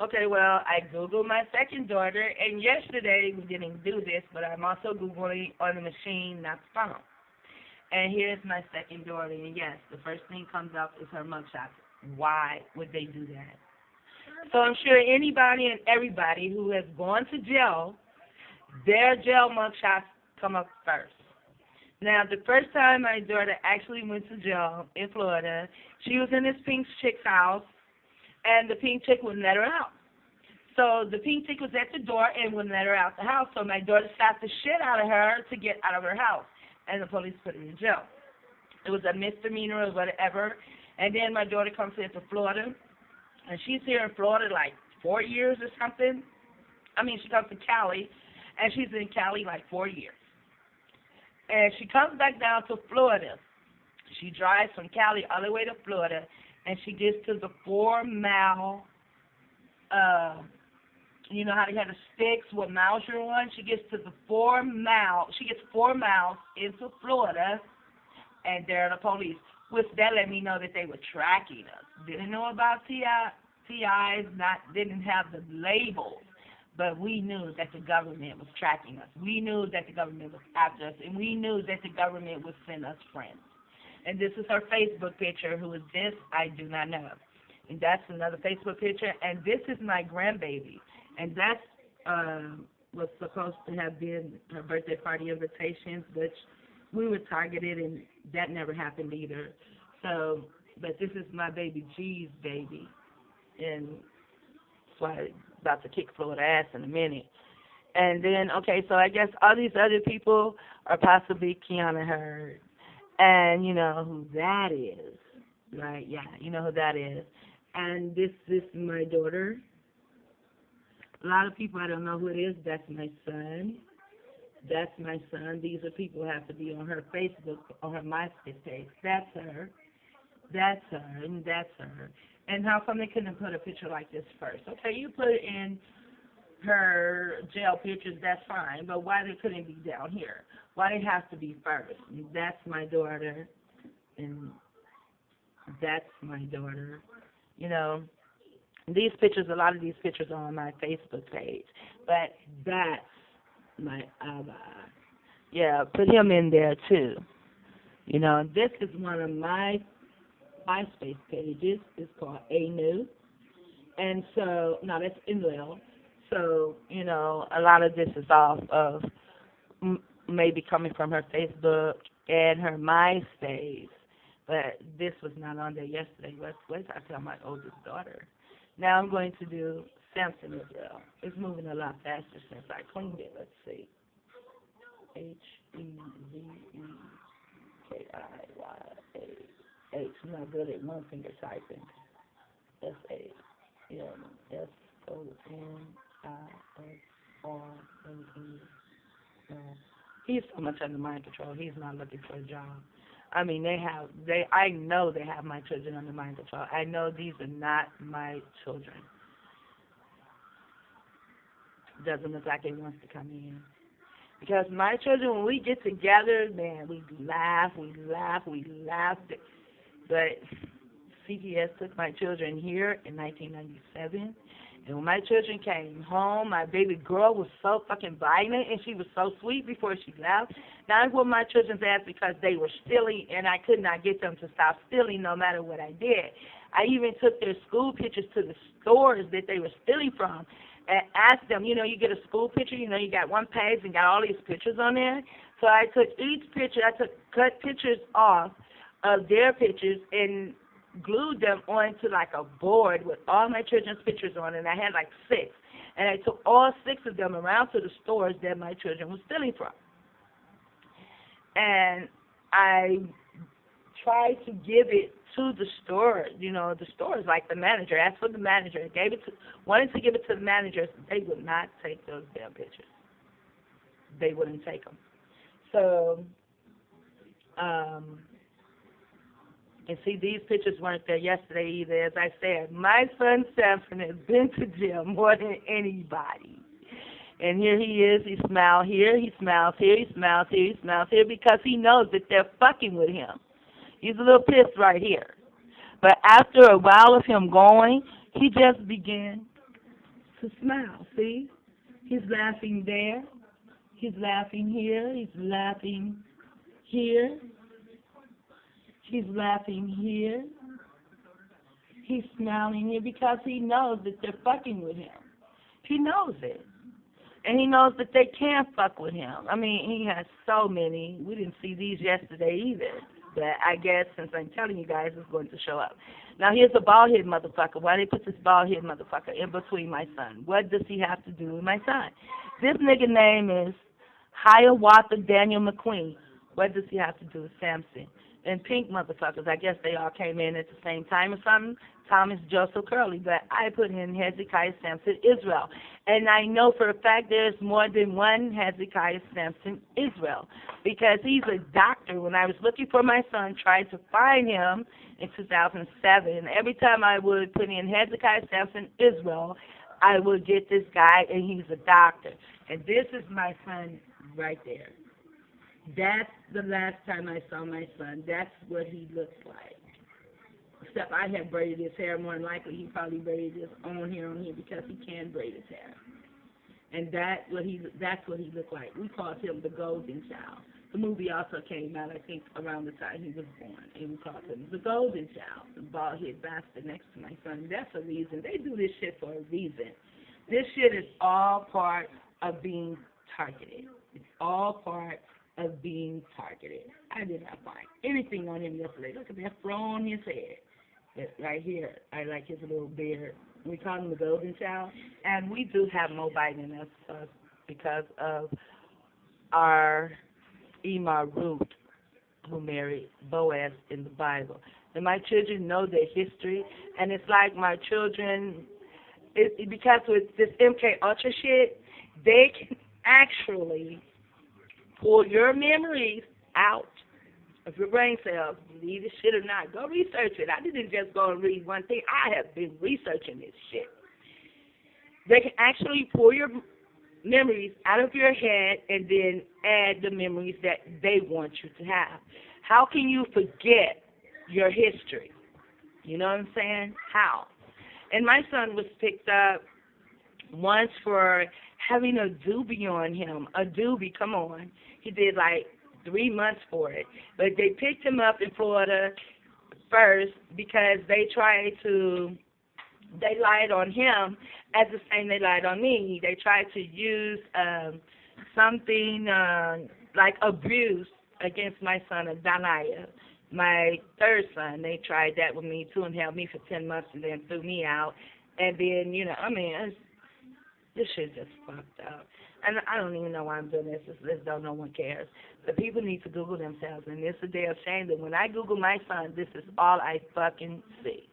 Okay, well, I Googled my second daughter, and yesterday we didn't do this, but I'm also Googling on the machine, not the phone. And here's my second daughter, and yes, the first thing comes up is her mugshot. Why would they do that? So I'm sure anybody and everybody who has gone to jail, their jail mugshots come up first. Now, the first time my daughter actually went to jail in Florida, she was in this pink chick's house, and the pink chick wouldn't let her out. So the pink chick was at the door and wouldn't let her out the house. So my daughter slapped the shit out of her to get out of her house, and the police put her in jail. It was a misdemeanor or whatever. And then my daughter comes here to Florida, and she's here in Florida like 4 years or something. I mean, she comes to Cali, and she's in Cali like 4 years. And she comes back down to Florida. She drives from Cali all the way to Florida, and she gets to the 4-mile, you know how they have the sticks, what miles you're on? She gets to the 4 miles into Florida, and there are the police. Which that let me know that they were tracking us. Didn't know about TIs, didn't have the labels, but we knew that the government was tracking us. We knew that the government was after us, and we knew that the government would send us friends. And this is her Facebook picture. Who is this? I do not know. And that's another Facebook picture. And this is my grandbaby. And that's was supposed to have been her birthday party invitations, but we were targeted, and that never happened either. So, but this is my baby G's baby. And that's why I'm about to kick Florida ass in a minute. And then, okay, so I guess all these other people are possibly Kiana Hurd. And you know who that is, right? Yeah, you know who that is. And this is my daughter. A lot of people, I don't know who it is. That's my son. That's my son. These are people who have to be on her Facebook, on her MySpace page. That's her. That's her. And that's her. And how come they couldn't put a picture like this first? Okay, you put it in her jail pictures, that's fine. But why they couldn't be down here? Why they have to be first? And that's my daughter. And that's my daughter. You know, these pictures, a lot of these pictures are on my Facebook page. But that's my Abba. Yeah, put him in there too. You know, this is one of my MySpace pages. It's called ANU. And so, no, that's Inlil. So, you know, a lot of this is off of maybe coming from her Facebook and her MySpace. But this was not on there yesterday. Wait, I tell my oldest daughter. Now I'm going to do Samson as well. It's moving a lot faster since I cleaned it. Let's see. HEVEKIYAH. I'm not good at one finger typing. S-A. Yeah, S-O-N-I-S-R-N-E. He's so much under mind control. He's not looking for a job. I mean, I know they have my children under mind control. I know these are not my children. Doesn't look like he wants to come in. Because my children, when we get together, man, we laugh. But CPS took my children here in 1997. And when my children came home, my baby girl was so fucking violent, and she was so sweet before she left. Now I whooped my children's ass because they were stealing, and I could not get them to stop stealing no matter what I did. I even took their school pictures to the stores that they were stealing from and asked them, you know, you get a school picture, you know, you got one page and got all these pictures on there. So I took each picture, cut pictures off of their pictures and glued them onto like a board with all my children's pictures on it, and I had like 6. And I took all 6 of them around to the stores that my children were stealing from. And I tried to give it to the store, you know, the stores, like the manager. Asked for the manager. Wanted to give it to the managers. They would not take those damn pictures. They wouldn't take them. So, and see, these pictures weren't there yesterday either. As I said, my son Samson has been to jail more than anybody. And here he is. He smiles here. He smiles here. He smiles here. He smiles here because he knows that they're fucking with him. He's a little pissed right here. But after a while of him going, he just began a smile, see? He's laughing there. He's laughing here. He's laughing here. He's laughing here. He's smiling here because he knows that they're fucking with him. He knows it. And he knows that they can't fuck with him. I mean, he has so many. We didn't see these yesterday either. But I guess since I'm telling you guys, it's going to show up. Now, here's a bald-headed motherfucker. Why they put this bald-headed motherfucker in between my son? What does he have to do with my son? This nigga name is Hiawatha Daniel McQueen. What does he have to do with Samson? And pink motherfuckers, I guess they all came in at the same time or something. Thomas Joseph Curley, but I put in Hezekiah Samson Israel. And I know for a fact there's more than one Hezekiah Samson Israel because he's a doctor. When I was looking for my son, trying to find him in 2007, every time I would put in Hezekiah Samson Israel, I would get this guy, and he's a doctor. And this is my son right there. That's the last time I saw my son. That's what he looks like. Except I had braided his hair. More than likely, he probably braided his own hair on here because he can braid his hair. And that's what he looked like. We called him the Golden Child. The movie also came out, I think, around the time he was born, and we called him the Golden Child, the bald-headed bastard next to my son. That's a reason. They do this shit for a reason. This shit is all part of being targeted. It's all part of being targeted. I did not find anything on him yesterday. Look at that fro on his head. It's right here. I like his little beard. We call him the Golden Child. And we do have Moabite in us because of our Emma Ruth, who married Boaz in the Bible. And my children know their history. And it's like my children, because with this MK Ultra shit, they can actually pull your memories out of your brain cells, believe this shit or not. Go research it. I didn't just go and read one thing. I have been researching this shit. They can actually pull your memories out of your head and then add the memories that they want you to have. How can you forget your history? You know what I'm saying? How? And my son was picked up once for having a doobie on him. A doobie, come on. He did like 3 months for it. But they picked him up in Florida first because they lied on him as the same they lied on me. They tried to use something like abuse against my son, Adonaiah, my third son. They tried that with me too and held me for 10 months and then threw me out. And then, you know, I mean, this shit just fucked up. And I don't even know why I'm doing this. This though no one cares. But people need to Google themselves. And it's a damn shame that when I Google my son, this is all I fucking see.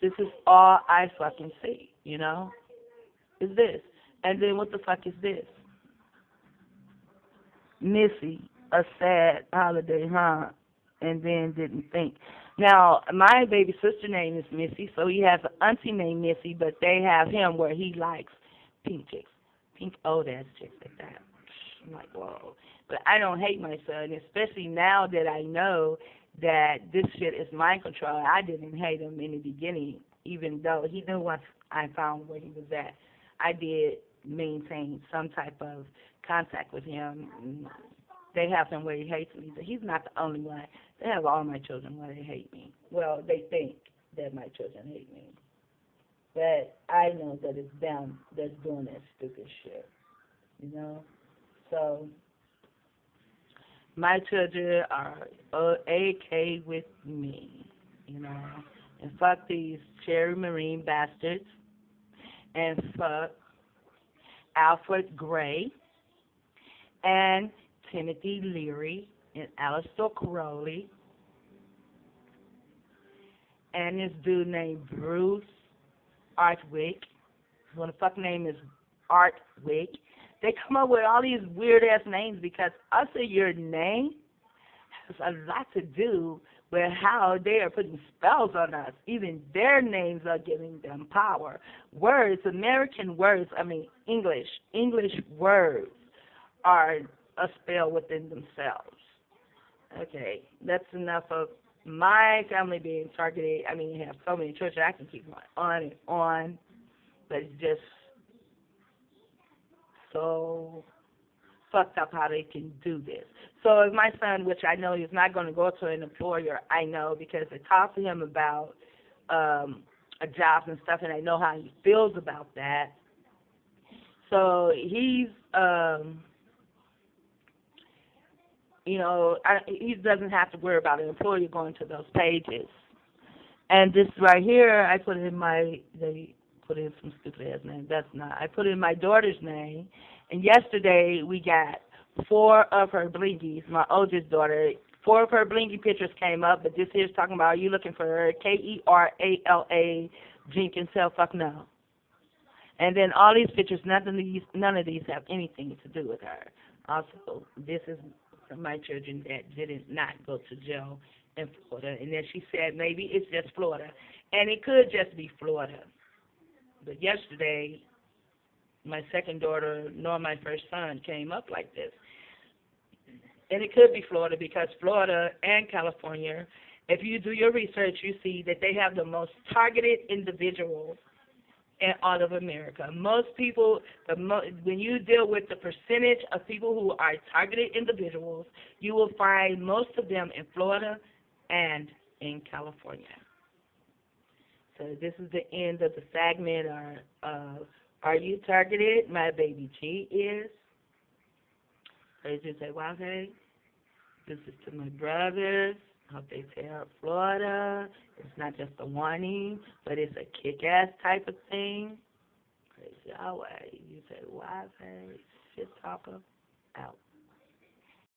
This is all I fucking see, you know? Is this. And then what the fuck is this? Missy, a sad holiday, huh? And then didn't think. Now, my baby sister name is Missy, so he has an auntie named Missy, but they have him where he likes pink chicks. Pink old-ass chicks like that. I'm like, whoa. But I don't hate my son, especially now that I know that this shit is mind control. I didn't hate him in the beginning, even though he knew once I found where he was at. I did maintain some type of contact with him. They have him where he hates me, but he's not the only one. They have all my children where they hate me. Well, they think that my children hate me. But I know that it's them that's doing that stupid shit, you know? So my children are AK with me, you know? And fuck these Cherry Marine bastards. And fuck Alfred Gray and Timothy Leary and Aleister Crowley and this dude named Bruce Artwick. His fucking name is Artwick. They come up with all these weird-ass names because us or your name has a lot to do with how they are putting spells on us. Even their names are giving them power. Words, American words, English words are a spell within themselves. Okay, that's enough of my family being targeted. I mean, you have so many children, I can keep going on and on. But it's just so fucked up how they can do this. So if my son, which I know he's not going to go to an employer, I know because I talked to him about jobs and stuff, and I know how he feels about that. So he's, he doesn't have to worry about an employer going to those pages. And this right here, I put in they put in some stupid ass name. That's not. I put in my daughter's name, and yesterday we got 4 of her blinkies. My oldest daughter, 4 of her blinky pictures came up, but this here's talking about, are you looking for her? KERALA Jenkins, hell fuck no. And then all these pictures, none of these have anything to do with her. Also, this is my children that did not go to jail in Florida. And then she said maybe it's just Florida. And it could just be Florida. But yesterday, my second daughter nor my first son came up like this. And it could be Florida because Florida and California, if you do your research, you see that they have the most targeted individuals in all of America. Most people, when you deal with the percentage of people who are targeted individuals, you will find most of them in Florida and in California. So this is the end of the segment of Are You Targeted? My baby G is. Praise you say, YAHWEH. This is to my brothers. Hope they tear up Florida. It's not just a warning, but it's a kick-ass type of thing. Praise YAHWEH. You say, YAHWEH. Shit talker. Out.